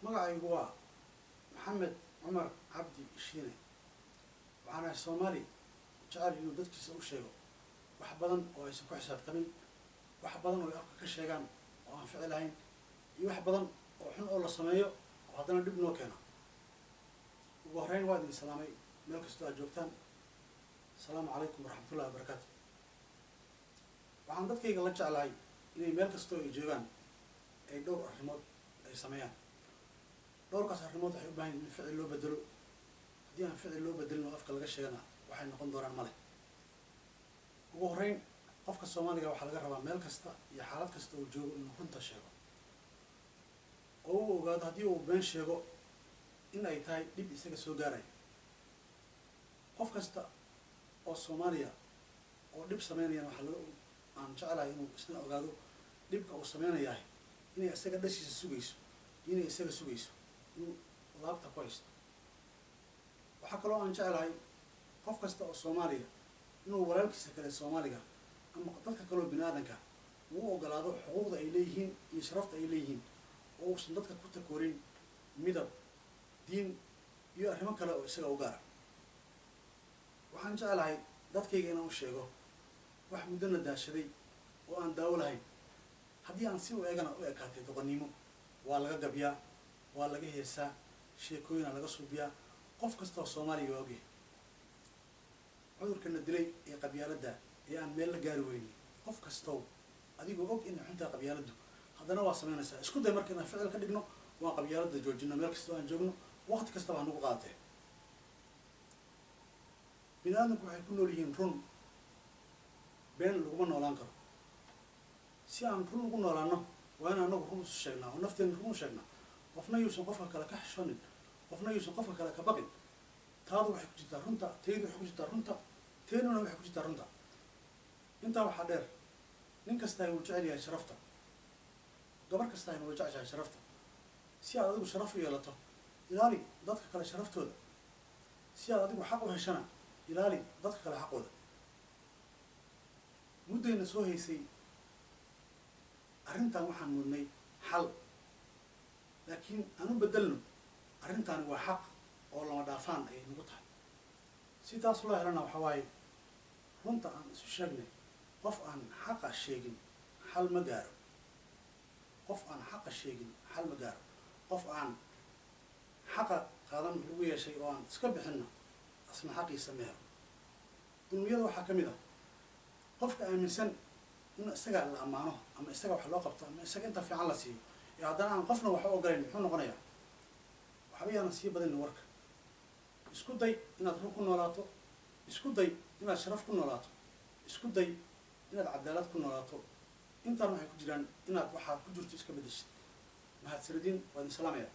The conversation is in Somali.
magacaygu waa maxamed cumar cabdi shiine waxaana Soomaali jecel inuu dadkiisa u sheego wax badan oo aysan ku xisaabtamin wax badan oo afka ka sheegaan oo aan ficil lahayn iyo wax badan oo xun oo la sameeyo oo haddana dib noo keena ugu horreyn waa idin salaamay meel kastoo aad joogtaan asalaamu calaykum waraxmatullahi wabarakaatu waxaan dadkayga la jeclahay inay meel kastoo ay joogaan ay dhowr arrimood ay sameeyaan dhowrkaas arrimood waxay u baahan yihiin in ficil loo bedelo haddii aan ficil loo bedelin oo afka laga sheegana waxay noqon doonaan male ugu horreyn qofka Soomaaliga waxaa laga rabaa meel kasta iyo xaalad kasta uu joogo inuu runta sheego oo uu ogaado haddii uu been sheego in ay tahay dhib isaga soo gaaray qof kasta oo Soomaaliya oo dhib sameynayana aan jecelahay inuu isna ogaado dhibka uu sameynayahay inay isaga dhashiisa sugayso inay isaga sugayso inuu laabta ku haysto waxaa kaloo aan jecelahay qof kasta oo Soomaaliya inuu walaalkiisa kale Soomaaliga ama dadka kale oo bini'aadanka uu ogolaado xuquuqda ay leeyihiin iyo sharafta ay leeyihiin oo uusan dadka ku takoorin midab diin iyo arrimo kale oo isaga u gaara waxaan jecelahay dadkayga inaan u sheego wax muddana daashaday oo aan daawo lahayn haddii aan si u eegana u ekaatay doqonnimo waa laga gabyaa waa laga heesaa sheekooyina laga suubiyaa qof kasta oo Soomaaliya waa ogyahay cudurkana dilay ee qabyaaladda ee aan meel la gaari weynin qof kastoo adigoo og inay xuntaa qabyaaladdu haddana waa sameynaysaa isku day marka inaan ficil ka dhigno waan qabyaaladda joojino meel kastoo aan joogno waqti kastaba hanugu qaatee bini'aadamku waxay ku nool yihiin run been laguma noolaan karo si aan run ugu noolaano waa in anagu run isu sheegnaa oo nafteena run u sheegnaa qofna yuusan qofka kale ka xishoonin qofna yuusan qofka kale ka baqin taadu waxay ku jirtaa runta taydu waxay ku jirtaa runta teenuna waxay ku jirtaa runta intaa waxaa dheer nin kastaa wuu jecel yahay sharafta gabar kastaana way jeceshahay sharafta si aad adigu sharaf u yeelato ilaali dadka kale sharaftooda si aad adigu xaq u heshana ilaali dadka kale xaqooda muddayna soo haysay arrintan waxaan mudnay xal laakiin aan u bedelno arrintaani waa xaq oo lama dhaafaan ayay nagu tahay si taas loo helana waxaa waaye runta aan isu sheegnay qof aan xaqa sheegin xal ma gaaro qof aan xaqa sheegin xal ma gaaro qof aan xaqa qaadan lagu yeeshay oo aan iska bixinno asna xaqiisa ma helo dulmiyada waxaa ka mid ah qofka aaminsan in isaga la ammaano ama isaga wax loo qabto ama isaga inta fiican la siiyo ee haddana aan qofna wax u ogolayn muxuu noqonayaa waxba yaanan sii badinin warka isku day inaad run ku noolaato isku day inaad sharaf ku noolaato isku day inaad cadaalad ku noolaato intaan waxay ku jiraan inaad waxaad ku jirto iska bedeshid mahadsanidin waa idin salaamaya